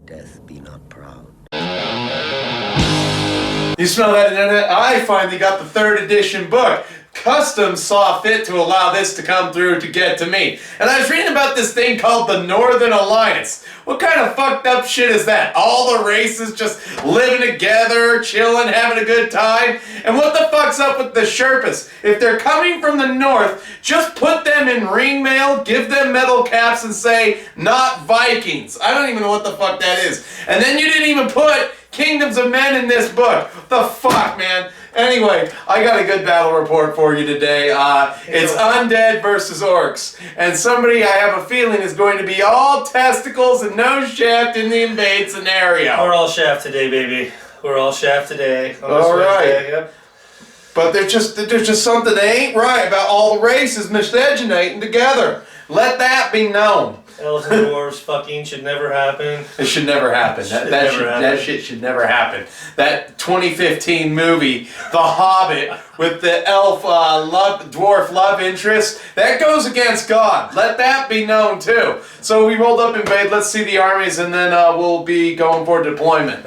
Death be not proud. You smell that, internet? I finally got the 3rd edition book. Customs saw fit to allow this to come through to get to me. And I was reading about this thing called the Northern Alliance. What kind of fucked up shit is that? All the races just living together, chilling, having a good time? And what the fuck's up with the Sherpas? If they're coming from the north, just put them in ring mail, give them metal caps and say, not Vikings. I don't even know what the fuck that is. And then you didn't even put Kingdoms of Men in this book. The fuck, man? Anyway, I got a good battle report for you today. It's Undead versus Orcs. And somebody I have a feeling is going to be all testicles and no shaft in the invade scenario. We're all shaft today, baby. We're all shaft today. All right. Yep. But there's just something that ain't right about all the races miscegenating together. Let that be known. Elves and dwarves fucking should never happen. It should never happen. That shit should never happen. That 2015 movie, The Hobbit, with the elf dwarf love interest, that goes against God. Let that be known too. So we rolled up invade. Let's see the armies, and then we'll be going for deployment.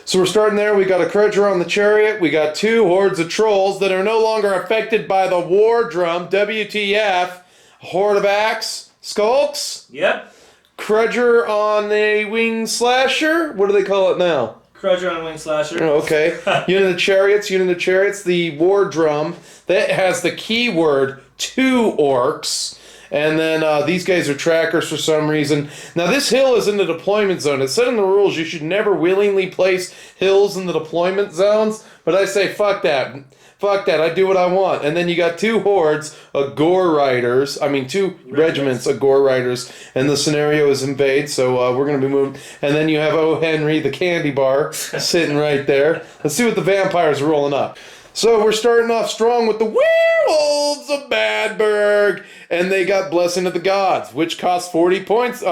So we're starting there. We got a Crudger on the chariot. We got 2 hordes of trolls that are no longer affected by the war drum. WTF. Horde of axe. Skulks? Yep. Crudger on a wing slasher? What do they call it now? Crudger on a wing slasher. Oh, okay. Unit of Chariots, the war drum. That has the keyword 2 orcs. And then these guys are trackers for some reason. Now this hill is in the deployment zone. It said in the rules you should never willingly place hills in the deployment zones. But I say fuck that. Fuck that, I do what I want. And then you got 2 hordes of gore riders. 2 regiments of gore riders. And the scenario is invade, so we're going to be moving. And then you have O. Henry, the candy bar, sitting right there. Let's see what the vampires are rolling up. So we're starting off strong with the Werewolves of Badburg. And they got Blessing of the Gods, which costs 30 points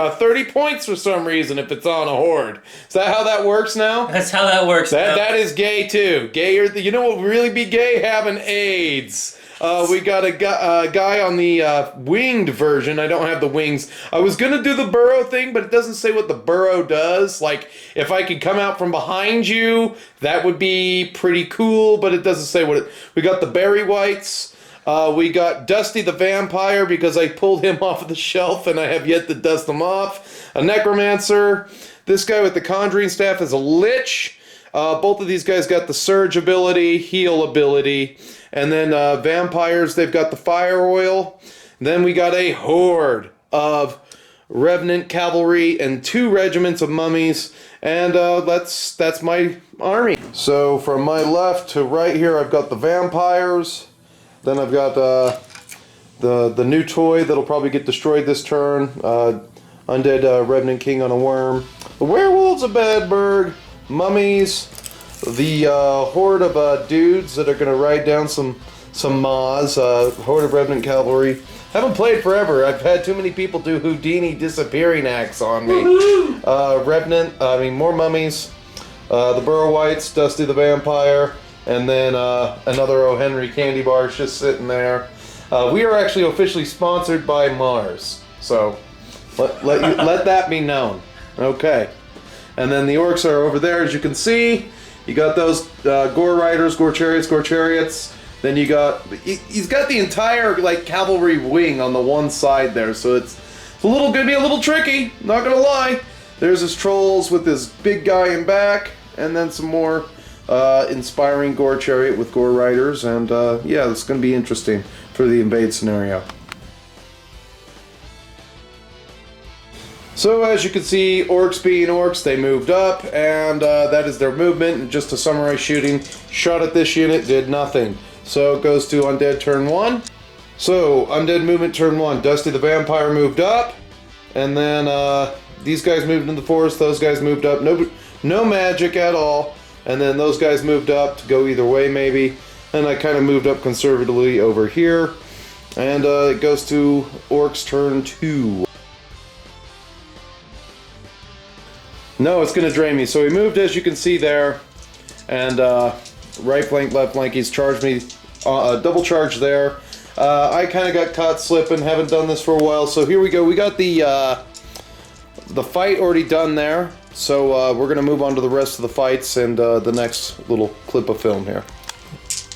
for some reason if it's on a horde. Is that how that works now? That's how that works. That is gay too. You know what would really be gay? Having AIDS. We got a guy on the winged version. I don't have the wings. I was going to do the burrow thing, but it doesn't say what the burrow does. Like, if I could come out from behind you, that would be pretty cool, but it doesn't say what it... We got the Berry Whites. We got Dusty the Vampire because I pulled him off of the shelf and I have yet to dust him off. A Necromancer. This guy with the Conjuring Staff is a Lich. Both of these guys got the Surge ability, Heal ability. And then Vampires, they've got the Fire Oil. Then we got a horde of Revenant Cavalry and 2 regiments of Mummies. And that's my army. So from my left to right here, I've got the Vampires. Then I've got the new toy that'll probably get destroyed this turn. Undead Revenant King on a Worm. The Werewolves of Badburg. Mummies. The horde of dudes that are going to ride down some Maz. Horde of Revenant Cavalry. Haven't played forever. I've had too many people do Houdini disappearing acts on me. More Mummies. The Burrow Whites. Dusty the Vampire. And then another O. Henry candy bar is just sitting there. We are actually officially sponsored by Mars. So let that be known. Okay. And then the orcs are over there, as you can see. You got those gore riders, gore chariots. Then you got... He's got the entire cavalry wing on the one side there. So it's going to be a little tricky. Not going to lie. There's his trolls with his big guy in back. And then some more... inspiring gore chariot with gore riders, and yeah, it's going to be interesting for the invade scenario. So as you can see, orcs being orcs, they moved up, and that is their movement. And just to summarize shooting, shot at this unit, did nothing. So it goes to Undead turn 1. So Undead movement turn 1. Dusty the Vampire moved up, and then these guys moved into the forest, those guys moved up. No magic at all. And then those guys moved up to go either way, maybe. And I kind of moved up conservatively over here. And it goes to Orcs turn 2. No, it's going to drain me. So he moved, as you can see there. And right flank, left flank, he's charged me. Double charge there. I kind of got caught slipping. Haven't done this for a while. So here we go. We got the fight already done there. So we're gonna move on to the rest of the fights and the next little clip of film here.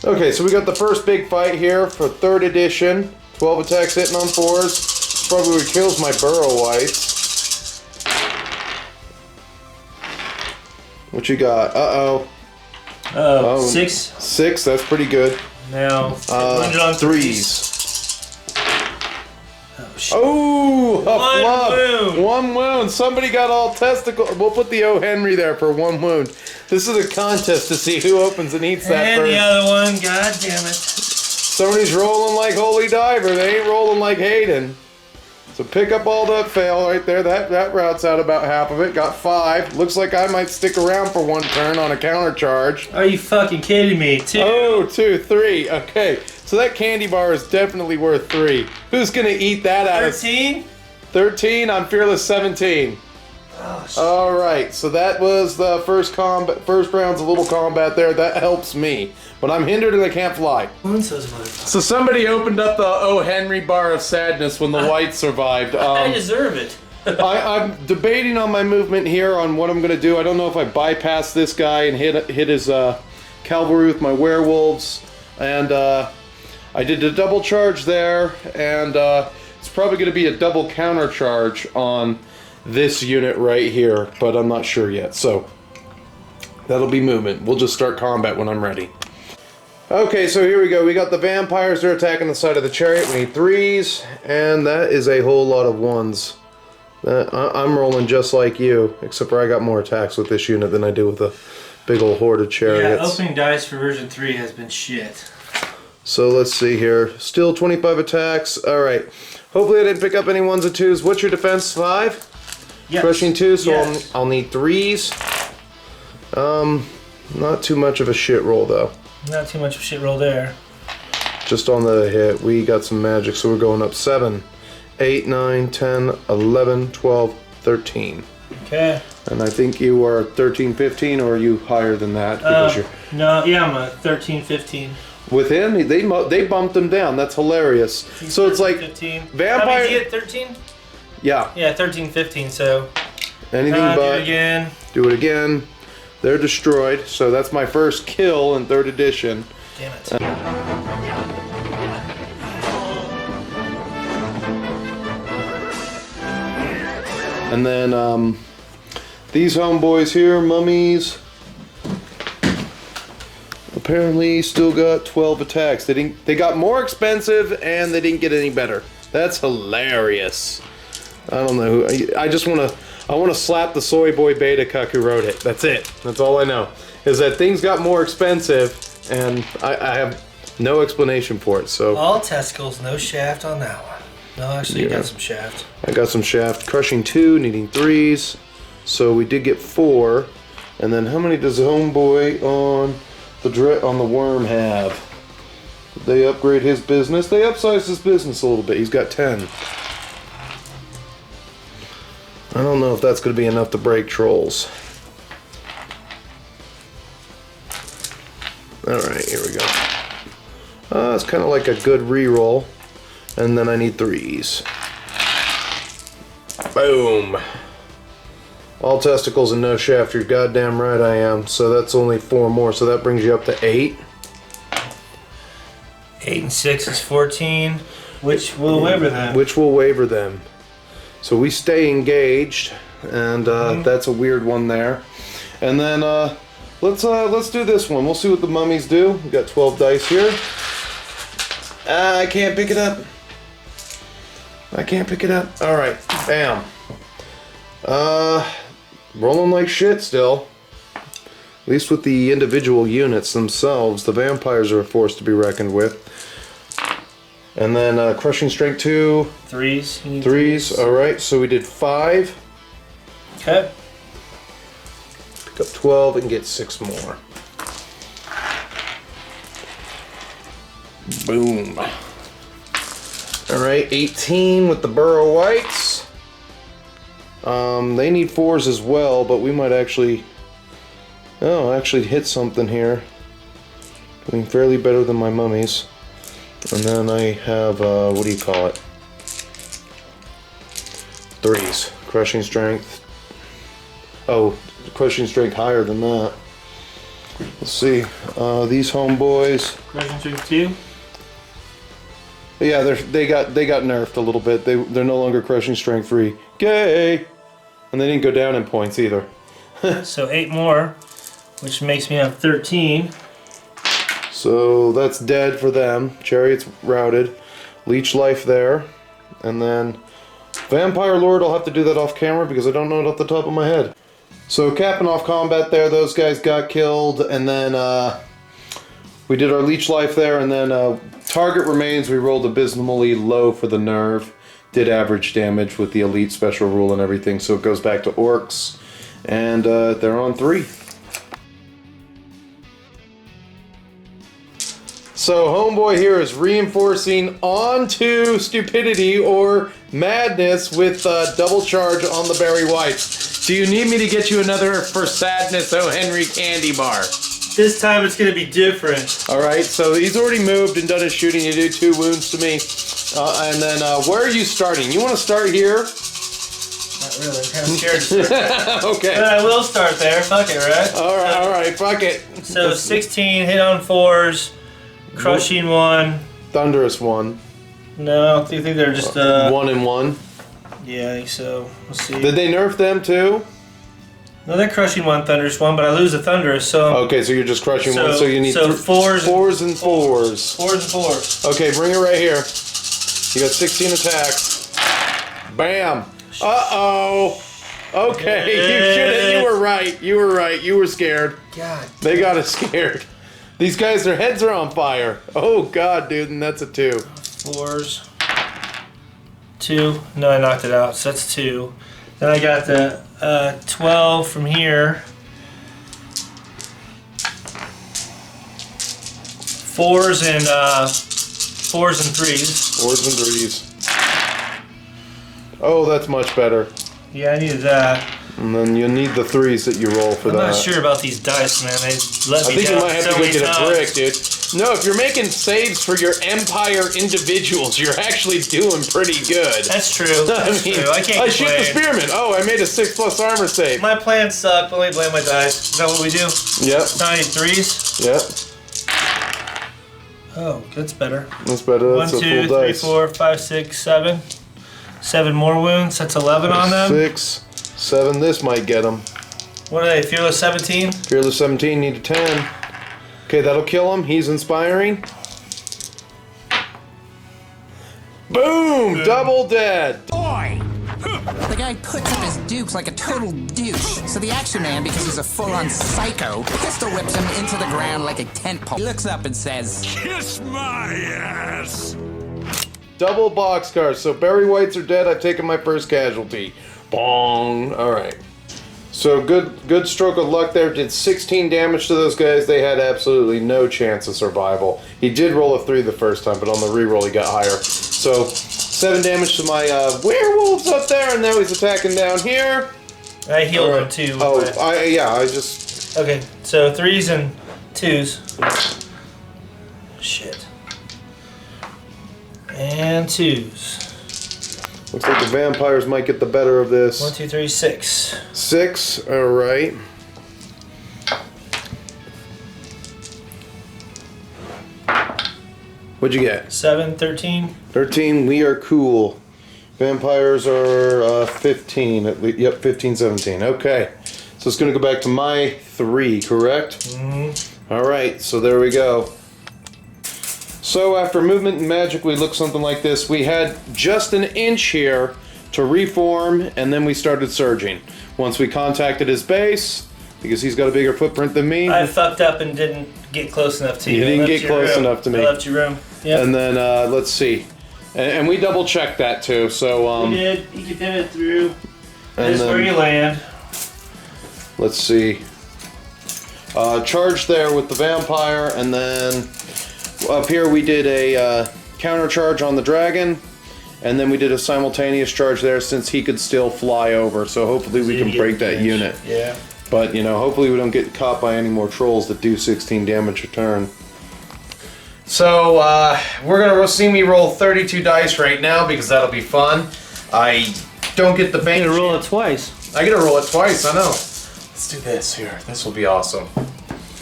Okay, so we got the first big fight here for 3rd edition. 12 attacks hitting on 4s. Probably what kills my burrow whites. What you got? Uh-oh. Oh, 6. 6, that's pretty good. Now, on 3s. Oh, shit. Oh, a One flub. wound. 1 wound. Somebody got all testicle. We'll put the O. Henry there for 1 wound. This is a contest to see who opens and eats that And first. the other one, god damn it. Somebody's rolling like Holy Diver. They ain't rolling like Hayden. So pick up all that fail right there. That route's out about half of it. Got 5. Looks like I might stick around for 1 turn on a counter charge. Are you fucking kidding me? 2. Oh, 2, 3. Okay. So that candy bar is definitely worth 3. Who's gonna eat that out of 13? 13? I'm Fearless 17. Oh, shit. All right, so that was the first round's a little combat there. That helps me, but I'm hindered and I can't fly. So somebody opened up the O. Henry bar of sadness when the whites survived. I deserve it. I'm debating on my movement here on what I'm gonna do. I don't know if I bypass this guy and hit his cavalry with my werewolves, and I did a double charge there, and it's probably gonna be a double counter charge on this unit right here, but I'm not sure yet. So that'll be movement. We'll just start combat when I'm ready. Okay, so here we go. We got the vampires. They're attacking the side of the chariot. We need 3s, and that is a whole lot of 1s. I'm rolling just like you, except for I got more attacks with this unit than I do with a big old horde of chariots. Yeah, opening dice for version 3 has been shit. So let's see here. Still 25 attacks. All right. Hopefully I didn't pick up any 1s or 2s. What's your defense? 5? Yes. Crushing 2, so Yes. I'll need 3s. Not too much of a shit roll though. Not too much of shit roll there. Just on the hit, we got some magic, so we're going up 7, 8, 9, 10, 11, 12, 13. Okay. And I think you are 13, 15, or are you higher than that? Because you're No, yeah, I'm a 13, 15. with him. They bumped him down. That's hilarious. He's So it's 13, like 15. vampire. How many did you get? 13? Yeah. Yeah, 13, 15. So Anything do but it again. do it again. They're destroyed. So that's my first kill in 3rd edition. Damn it. And then these homeboys here, mummies, apparently still got 12 attacks. They got more expensive and they didn't get any better. That's hilarious. I don't know who. I want to slap the soy boy beta cuck who wrote it. That's it. That's all I know. Is that things got more expensive and I have no explanation for it. So All testicles, no shaft on that one. No, actually, you Yeah. got some shaft. I got some shaft. Crushing 2, needing 3s. So we did get 4. And then how many does the homeboy on the worm have? Did they upgrade his business? They upsized his business a little bit. He's got 10. I don't know if that's going to be enough to break trolls. Alright, here we go. It's kind of like a good reroll. And then I need 3s. Boom. All testicles and no shaft. You're goddamn right I am. So that's only 4 more. So that brings you up to 8. 8 and 6 is 14, which will waiver them. Which will waiver them. So we stay engaged. And that's a weird one there. And then let's do this one. We'll see what the mummies do. We got 12 dice here. I can't pick it up. I can't pick it up. Alright, bam. Rolling like shit still. At least with the individual units themselves. The vampires are a force to be reckoned with. And then crushing strength 2. 3s. You need 3s, alright, so we did 5. Okay. Pick up 12 and get 6 more. Boom. Alright, 18 with the Burrow Whites. They need 4s as well, but we might actually hit something here. Doing fairly better than my mummies. And then I have, what do you call it? 3s. Crushing strength. Oh, crushing strength higher than that. Let's see. These homeboys. Crushing strength 2. Yeah, they got nerfed a little bit. They're no longer crushing strength 3. Gay! And they didn't go down in points either. So 8 more, which makes me have 13. So that's dead for them. Chariot's routed. Leech life there. And then Vampire Lord, I'll have to do that off camera because I don't know it off the top of my head. So capping off combat there, those guys got killed, and then we did our leech life there, and then target remains, we rolled abysmally low for the nerve. Did average damage with the elite special rule and everything, so it goes back to Orcs. And they're on 3. So homeboy here is reinforcing onto stupidity or madness with double charge on the Barry Whites. Do you need me to get you another for sadness, O. Henry candy bar? This time it's gonna be different. Alright, so he's already moved and done his shooting. You do 2 wounds to me. And then where are you starting? You want to start here? Not really, I'm kind of scared to start. Okay. But I will start there, fuck it, right? Alright, fuck it. So 16, hit on 4s, crushing 1. Thunderous 1. No, do you think they're just 1 and 1. Yeah, I think so. Let's see. Did they nerf them too? No, they're crushing 1, thunderous 1, but I lose a thunderous, so. Okay, so you're just crushing 1, so you need 4s. 4s and 4s. 4s and 4s. Okay, bring it right here. You got 16 attacks. Bam. Uh-oh. Okay, you shouldn't. You were right. You were right. You were scared. God. They got us scared. These guys, their heads are on fire. Oh, God, dude, and that's a 2. 4s. 2. No, I knocked it out, so that's 2. Then I got the 12 from here. 4s and 3s. 4s and 3s. Oh, that's much better. Yeah, I needed that. And then you need the 3s that you roll for I'm that. not sure about these dice, man. They let me I think down you might have so to go many get a times. brick, dude. No, if you're making saves for your Empire individuals, you're actually doing pretty good. That's true. That's true. I can't I shoot the complain. spearman. Oh, I made a 6+ armor save. My plans suck, but let me blame my dice. Is that what we do? Yep. It's not any 3s? Yep. Oh, that's better. That's better. That's 1, 2, a full 3, dice. 4, 5, 6, 7. 7 more wounds. That's 11 on them. 6, 7. This might get them. What are they? Fearless 17? Fearless 17, need a 10. Okay, that'll kill him. He's inspiring. Boom! Double dead. Boy! The guy puts up his dukes like a total douche. So the action man, because he's a full-on psycho, pistol whips him into the ground like a tent pole. He looks up and says, Kiss my ass! Double boxcars. So Barry Whites are dead. I've taken my first casualty. Bong. All right. So good stroke of luck there. Did 16 damage to those guys. They had absolutely no chance of survival. He did roll a 3 the first time, but on the reroll he got higher. So 7 damage to my werewolves up there, and now he's attacking down here. I healed them too. Oh, I just... Okay, so 3s and 2s. Shit. And 2s. Looks like the vampires might get the better of this. 1, 2, 3, 6. 6, alright. What'd you get? 7, 13. 13, we are cool. Vampires are 15, at least. Yep, 15, 17. Okay. So it's going to go back to my 3, correct? Mm-hmm. Alright, so there we go. So after movement and magic, we look something like this. We had just an inch here to reform, and then we started surging. Once we contacted his base, because he's got a bigger footprint than me. I fucked up and didn't get close enough to you. You didn't get close enough to me. I left your room. Yep. And then, let's see. And we double checked that too, so... You did. You could pivot through. And This is then- where you land. Let's see. Charge there with the vampire, and then up here we did a counter charge on the dragon, and then we did a simultaneous charge there since he could still fly over, so hopefully we you can get break that damage. unit. Yeah. But, you know, hopefully we don't get caught by any more trolls that do 16 damage a turn. So, we're gonna see me roll 32 dice right now because that'll be fun. I don't get the bank. roll it twice. I get to roll it twice, I know. Let's do this here. This will be awesome.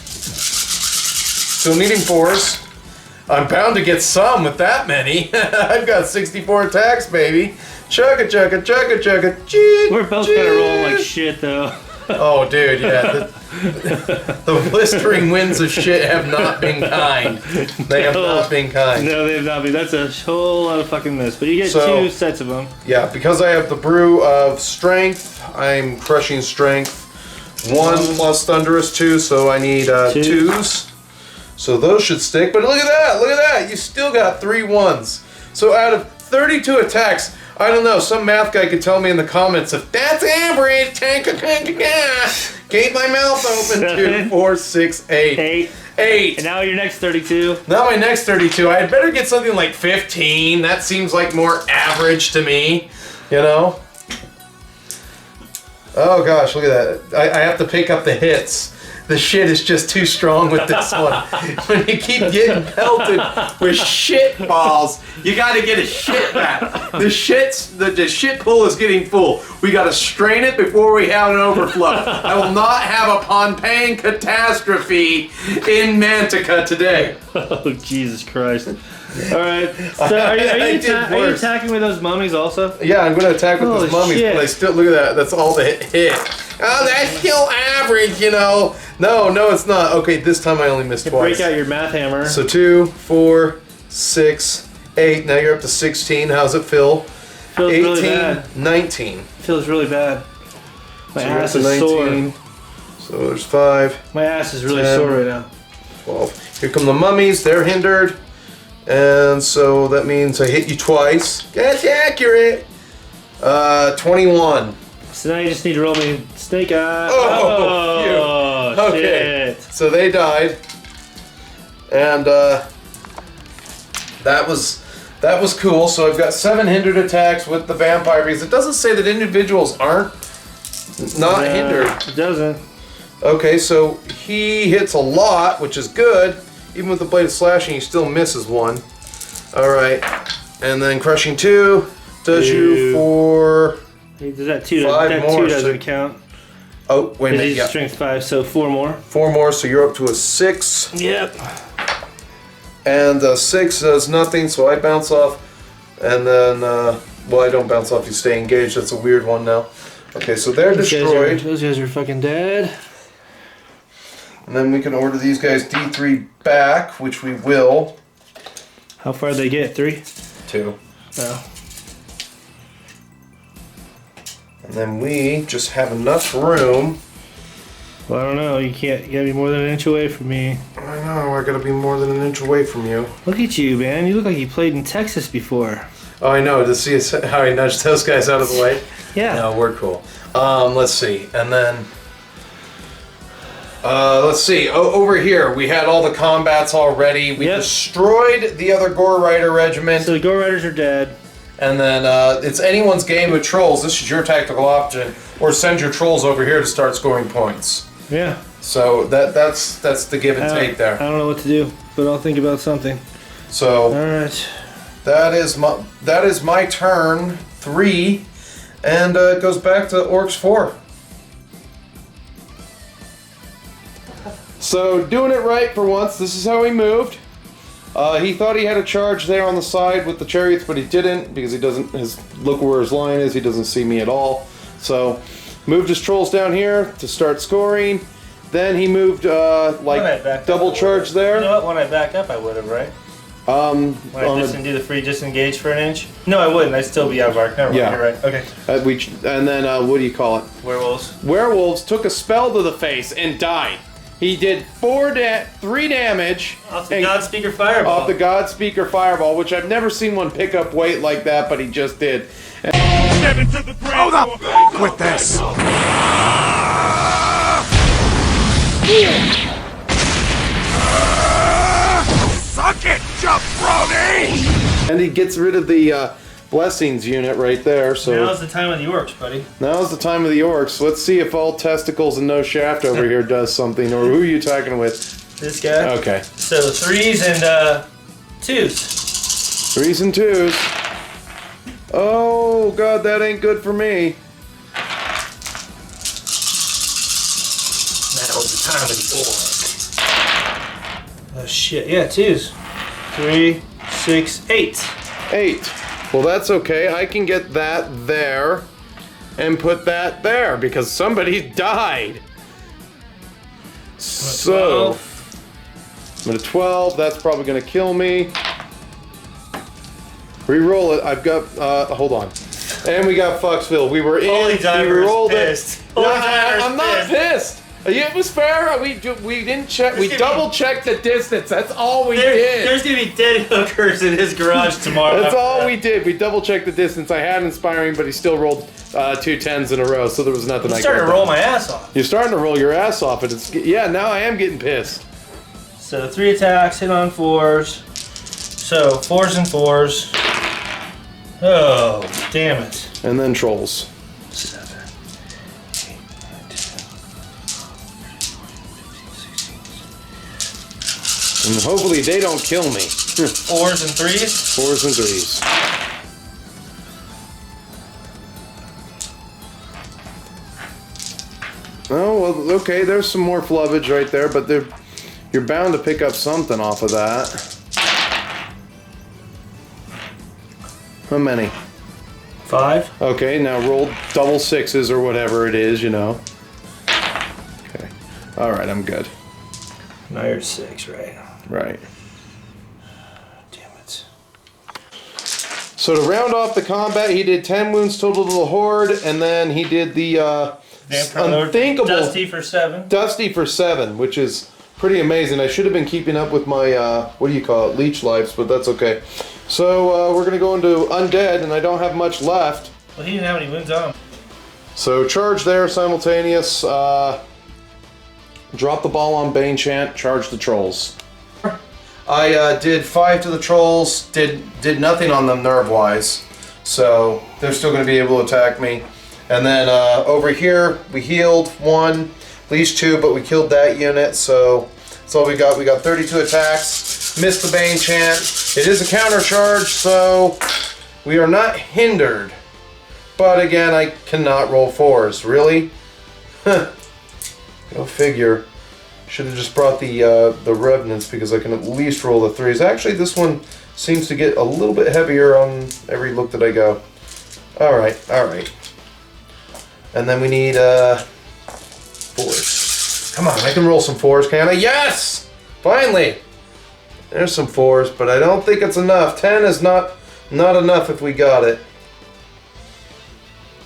Still needing 4s. I'm bound to get some with that many. I've got 64 attacks, baby. Chugga chugga chugga chugga. Chee, We're both kind of rolling like shit, though. Oh, dude, yeah. The blistering winds of shit have not been kind. They have not been kind. No, they have not been. That's a whole lot of fucking miss. But you get 2 sets of them. Yeah, because I have the brew of strength, I'm crushing strength. 1 plus thunderous 2, so I need 2s. So those should stick. But look at that! Look at that! You still got 3 1s. So out of 32 attacks, I don't know, some math guy could tell me in the comments if that's average. Keep my mouth open. 2, 4, 6, 8. 8. And now your next 32. Now my next 32. I had better get something like 15. That seems like more average to me. You know? Oh gosh, look at that. I have to pick up the hits. The shit is just too strong with this one. When you keep getting pelted with shit balls, you gotta get a shit back. The shit pool is getting full. We gotta strain it before we have an overflow. I will not have a Pompeian catastrophe in Mantica today. Oh, Jesus Christ. Alright, so are you attacking with those mummies also? Yeah, I'm gonna attack with those mummies, shit. but I still, look at that, that's all the hit. Oh, that's still average, you know. No, it's not. Okay, this time I only missed twice. Break out your math hammer. So 2, 4, 6, 8. Now you're up to 16. How's it feel? Feels 18, really bad. 19. Feels really bad. My So you're ass up to is 19. sore. So there's 5. My ass is really 10, sore right now. 12. Here come the mummies. They're hindered. And so that means I hit you twice. That's accurate. 21. So now you just need to roll me snake eye. Oh, phew. Okay. Shit. So they died. And that was cool. So I've got 7 hindered attacks with the vampire because it doesn't say that individuals aren't not hindered. It doesn't. Okay, so he hits a lot, which is good. Even with the blade of slashing, he still misses 1. Alright. And then crushing 2 does you for... Does that 2? 5 that more, 2 doesn't so- count. Oh, wait a minute. He's Yeah. strength 5, so 4 more. 4 more, so you're up to a 6. Yep. And 6 does nothing, so I bounce off. And then, well, I don't bounce off, you stay engaged. That's a weird one now. Okay, so they're destroyed. Those guys are fucking dead. And then we can order these guys D3 back, which we will. How far did they get? 3? 2. No. And then we just have enough room. Well, I don't know. You gotta be more than an inch away from me. I know, I gotta be more than an inch away from you. Look at you, man. You look like you played in Texas before. Oh, I know, to see how I nudged those guys out of the way. Yeah. No, we're cool. Let's see, and then... let's see, over here, we had all the combats already. We destroyed the other Gore Rider regiment. So the Gore Riders are dead. And then it's anyone's game with trolls. This is your tactical option. Or send your trolls over here to start scoring points. Yeah. So that's the give and take there. I don't know what to do, but I'll think about something. So Alright. that is my turn 3. And it goes back to Orcs 4. So doing it right for once. This is how he moved. He thought he had a charge there on the side with the chariots, but he didn't because he doesn't. Look where his line is. He doesn't see me at all. So moved his trolls down here to start scoring. Then he moved like double charge there. You know what? When I back up, I would have, right? When I just do the free disengage for an inch? No, I wouldn't. I'd still be out of arc. Never mind. Yeah. You're right. Okay. And then what do you call it? Werewolves. Werewolves took a spell to the face and died. He did 3 damage Off the Godspeaker Fireball. off the Godspeaker Fireball, which I've never seen one pick up weight like that, but he just did. Hold up with this. Suck it, jabroni! And he gets rid of the blessings unit right there. So Now's the time of the Orcs, buddy. now's the time of the Orcs. Let's see if all testicles and no shaft over here does something, or who are you attacking with? This guy. Okay. So 3s and 2s. 3s and 2s. Oh god, that ain't good for me. That was the time of the orc. Oh shit, yeah, 2s. 3, 6, 8. 8. Well, that's okay. I can get that there and put that there because somebody died. So, I'm at a 12. That's probably going to kill me. Reroll it. I've got, hold on. And we got Foxville. We were in. Holy Diver we rolled pissed. it. Holy No, Diver's I'm not pissed. It was fair. We didn't check. We double checked the distance. That's all we did. There's gonna be dead hookers in his garage tomorrow. That's all we did. We double checked the distance. I had Inspiring, but he still rolled 2 10s in a row, so there was nothing I could starting to roll my ass off. You're starting to roll your ass off, and it's yeah. Now I am getting pissed. So 3 attacks, hit on 4s. So 4s and 4s. Oh, damn it. And then trolls. 7, 8, 9, 10, 16. And hopefully they don't kill me. 4s and 3s? 4s and 3s. Oh, well, okay, there's some more flubbage right there, but you're bound to pick up something off of that. How many? 5. Okay, now roll double 6s or whatever it is, you know. Okay. Alright, I'm good. Now you're at 6, right? Right. Damn it. So to round off the combat, he did 10 wounds total to the Horde, and then he did the unthinkable Dusty for 7. Dusty for 7, which is pretty amazing. I should have been keeping up with my, what do you call it, leech lives, but that's okay. So we're going to go into Undead, and I don't have much left. Well, he didn't have any wounds on him. So charge there, simultaneous. Drop the ball on Bane Chant, charge the trolls. I did 5 to the trolls, did nothing on them nerve-wise, so they're still going to be able to attack me. And then over here, we healed 1, at least 2, but we killed that unit, so that's all we got. We got 32 attacks, missed the Bane Chant. It is a counter charge, so we are not hindered. But again, I cannot roll 4s. Really? Go figure. Should have just brought the Revenants because I can at least roll the 3s. Actually, this one seems to get a little bit heavier on every look that I go. Alright, alright. And then we need 4s. Come on, I can roll some 4s, can I? Yes! Finally! There's some 4s, but I don't think it's enough. 10 is not enough if we got it.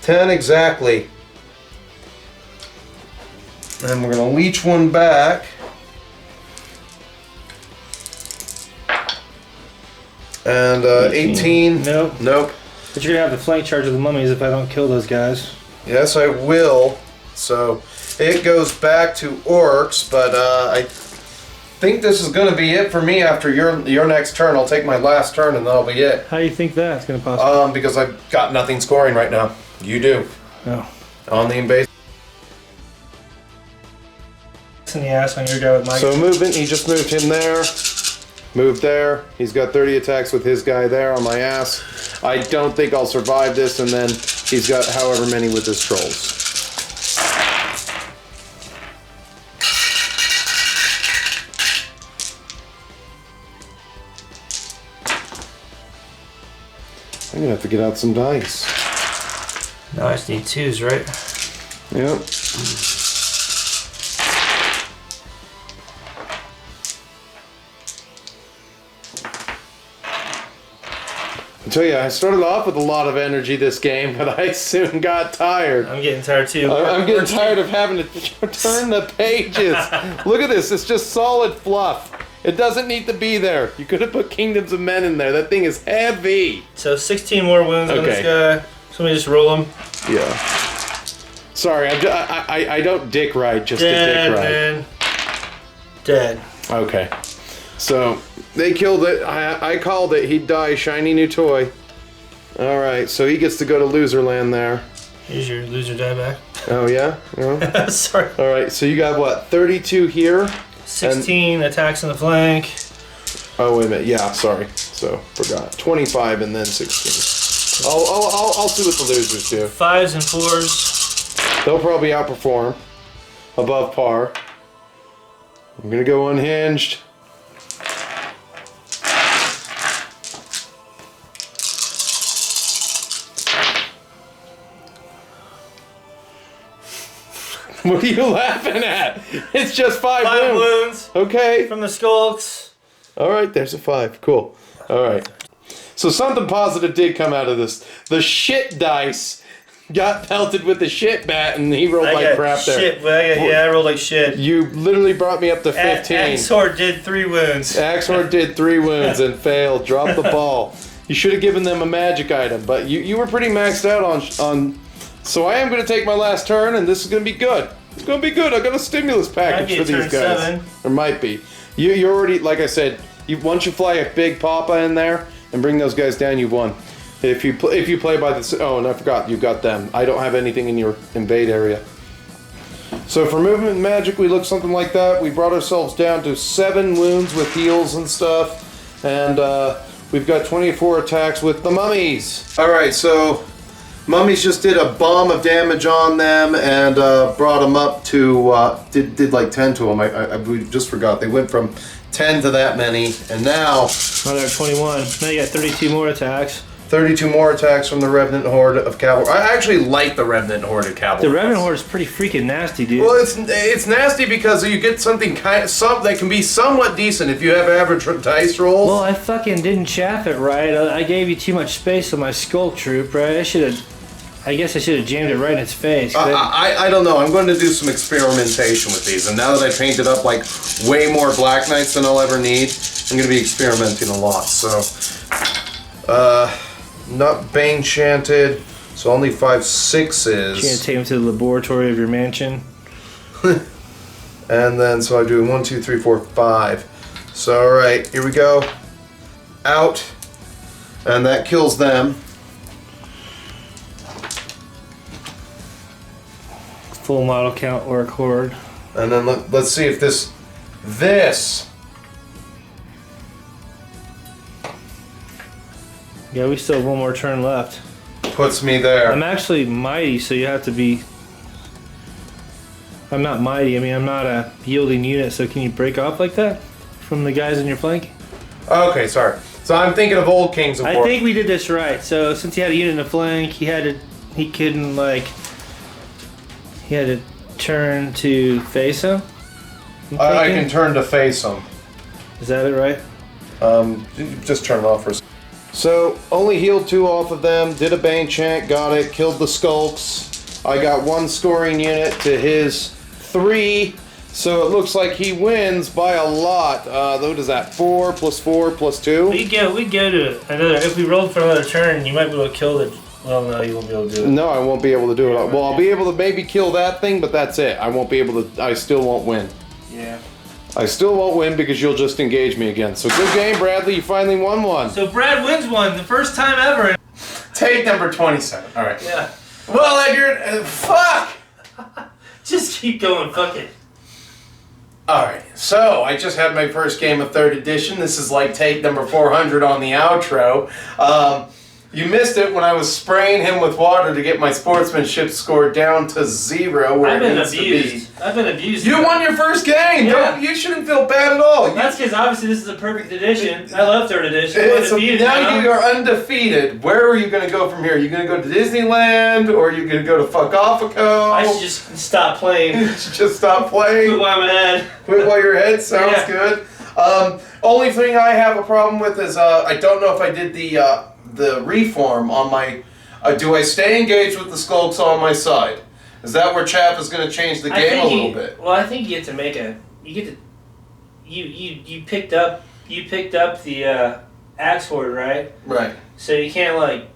10 exactly. And we're going to leech 1 back. And 18. Nope. Nope. But you're going to have the flank charge of the mummies if I don't kill those guys. Yes, I will. So it goes back to Orcs, but I think this is going to be it for me after your next turn. I'll take my last turn and that'll be it. How do you think that's going to possibly? Because I've got nothing scoring right now. You do. No. On the invade. In the ass on your guy with my So movement, he just moved him there. Moved there. He's got 30 attacks with his guy there on my ass. I don't think I'll survive this, and then he's got however many with his trolls. I'm gonna have to get out some dice. No, I just need 2s, right? Yep. I tell you, I started off with a lot of energy this game, but I soon got tired. I'm getting tired too. I'm getting tired of having to turn the pages. Look at this, it's just solid fluff. It doesn't need to be there. You could have put Kingdoms of Men in there. That thing is heavy. So 16 more wounds on this guy. So let me just roll him. Yeah. Sorry, I don't dick ride just Dead, to dick ride. man. Dead. Okay. So they killed it. I called it. He'd die. Shiny new toy. All right. So he gets to go to loser land there. Here's your loser die back. Oh yeah. Yeah. Sorry. All right. So you got what? 32 here. 16 attacks in the flank. Oh wait a minute. Yeah. Sorry. So forgot. 25 and then 16. I'll see what the losers do. 5s and 4s. They'll probably outperform above par. I'm gonna go unhinged. What are you laughing at? It's just 5 5 wounds. wounds Okay. from the skulks. All right, there's a 5. Cool. All right. So something positive did come out of this. The shit dice got pelted with the shit bat, and he rolled like crap shit, there. I rolled like shit. You literally brought me up to 15. Axor did 3 wounds. Axor did 3 wounds and failed. Dropped the ball. You should have given them a magic item, but you were pretty maxed out on. So I am going to take my last turn, and this is going to be good. It's going to be good. I got a stimulus package for these guys. 7. Or might be. You already, like I said, once you fly a big papa in there and bring those guys down, you won. If you play by the... Oh, and I forgot, you got them. I don't have anything in your invade area. So for movement magic, we look something like that. We brought ourselves down to 7 wounds with heals and stuff. And we've got 24 attacks with the mummies. Alright, so... Mummies just did a bomb of damage on them and brought them up to, did like 10 to them. We just forgot. They went from 10 to that many, and now... Now they're 21. Now you got 32 more attacks. 32 more attacks from the Revenant Horde of Cavalry. I actually like the Revenant Horde of Cavalry. The Revenant Horde is pretty freaking nasty, dude. Well, it's nasty because you get something that can be somewhat decent if you have average dice rolls. Well, I fucking didn't chaff it right. I gave you too much space on my skull troop, right? I guess I should have jammed it right in its face. I don't know. I'm going to do some experimentation with these, and now that I painted up like way more Black Knights than I'll ever need, I'm going to be experimenting a lot. So, not Bane Chanted, so only 5 6s. Can't take him to the laboratory of your mansion. And then, so I do 1, 2, 3, 4, 5. So, alright, here we go. Out. And that kills them. Full model count Orc Horde. And then let's see if this... Yeah, we still have 1 more turn left. puts me there. I'm actually mighty, so you have to be... I'm not mighty, I mean I'm not a yielding unit, so can you break off like that from the guys in your flank? Okay, sorry. So I'm thinking of old Kings of Cape Cod. I think we did this right. So since he had a unit in the flank, he had to turn to face him. I can turn to face him. Is that it, right? Just turn it off for a second. So, only healed 2 off of them, did a Bane Chant, got it, killed the Skulks. I got 1 scoring unit to his 3, so it looks like he wins by a lot. What is that, 4 plus 4 plus 2? We go to another, if we rolled for another turn, you might be able to kill the, well no, you won't be able to do it. No, I won't be able to do it. Well, I'll be able to maybe kill that thing, but that's it. I won't be able to, I still won't win. Yeah. I still won't win because you'll just engage me again. So good game, Bradley. You finally won one. So Brad wins one, the first time ever. Take number 27. All right. Yeah. Well, Edgar, fuck! Just keep going, fuck it. Alright, so I just had my first game of 3rd edition. This is like take number 400 on the outro. You missed it when I was spraying him with water to get my sportsmanship score down to 0 where I've it been needs abused. to be. I've been abused. You won your first game! Yeah. You shouldn't feel bad at all. That's because obviously this is a perfect edition. I love 3rd edition. Now you are undefeated. Where are you going to go from here? Are you going to go to Disneyland? Or are you going to go to Fuck Offico? I should just stop playing. Just stop playing? Quit while I'm ahead. Quit while you're ahead? Sounds Yeah. good. Only thing I have a problem with is I don't know if I did the reform on my... do I stay engaged with the Skulks on my side? Is that where Chaff is going to change the game a little bit? Well, I think you get to make a... You get to... You picked up the Axe Horde, right? Right. So you can't like...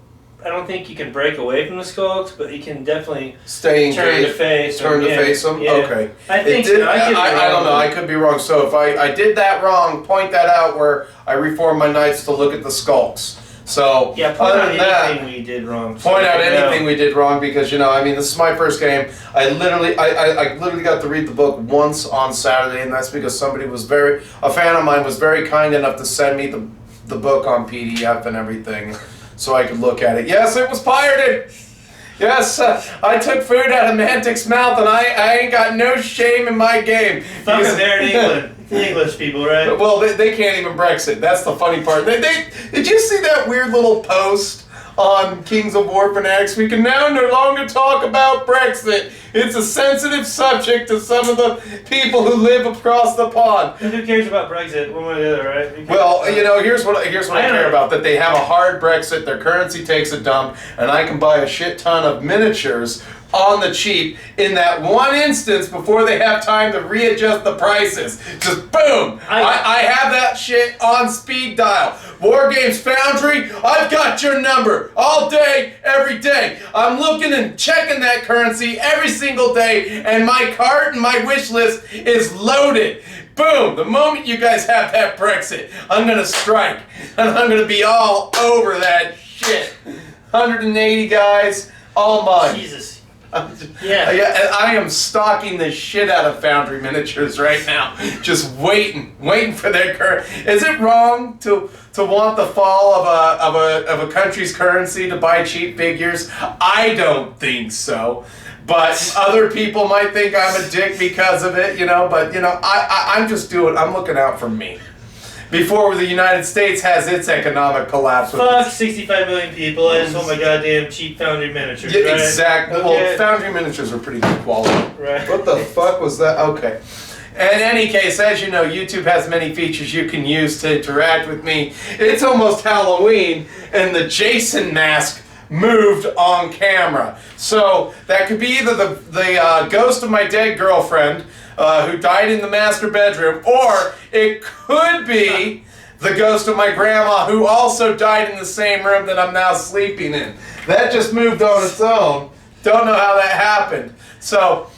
I don't think you can break away from the Skulks, but you can definitely Stay engaged. turn to face. Turn to face them? Yeah. Okay. I think It did, so. I don't know. I could be wrong. So if I did that wrong, point that out where I reformed my knights to look at the Skulks. So, Yeah, point other out than that, anything we did wrong. point out anything we did wrong because, I mean, this is my first game. I literally got to read the book once on Saturday, and that's because somebody was a fan of mine was very kind enough to send me the book on PDF and everything so I could look at it. Yes, it was pirated! Yes, I took food out of Mantic's mouth, and I ain't got no shame in my game. Fuck them, they're in England. The English people, right? Well, they can't even Brexit. That's the funny part. Did you see that weird little post on Kings of War Fanatics? We can now no longer talk about Brexit. It's a sensitive subject to some of the people who live across the pond. And who cares about Brexit, one way or the other, right? Well, you know, here's what I care about. That they have a hard Brexit, their currency takes a dump, and I can buy a shit ton of miniatures on the cheap in that one instance before they have time to readjust the prices. Just boom! I have that shit on speed dial. Wargames Foundry, I've got your number all day, every day. I'm looking and checking that currency every single day, and my cart and my wish list is loaded. Boom! The moment you guys have that Brexit, I'm gonna strike, and I'm gonna be all over that shit. 180 guys, all mine. Jesus. Yeah, and I am stalking the shit out of Foundry miniatures right now, just waiting for their Is it wrong to want the fall of a country's currency to buy cheap figures? I don't think so. But other people might think I'm a dick because of it, you know. But you know, I'm looking out for me. Before the United States has its economic collapse. Fuck 65 million people, I just want my goddamn cheap Foundry miniatures, Yeah, right? exactly. Okay. Well, Foundry miniatures are pretty good quality. Right. What the fuck was that? Okay. In any case, as you know, YouTube has many features you can use to interact with me. It's almost Halloween, and the Jason mask moved on camera. So that could be either the ghost of my dead girlfriend, who died in the master bedroom, or it could be the ghost of my grandma, who also died in the same room that I'm now sleeping in. That just moved on its own. Don't know how that happened. So,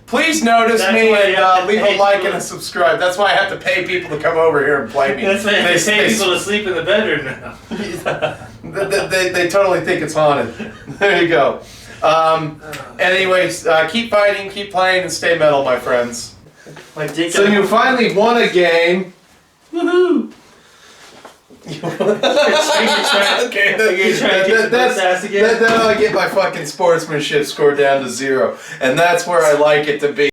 please notice me and leave a like and a subscribe. That's why I have to pay people to come over here and play me. That's why I have to pay people to sleep in the bedroom now. they totally think it's haunted. There you go. Anyways, keep fighting, keep playing, and stay metal, my friends. My dick. So you finally won a game. Woohoo! Okay, then I get my fucking sportsmanship score down to 0, and that's where I like it to be.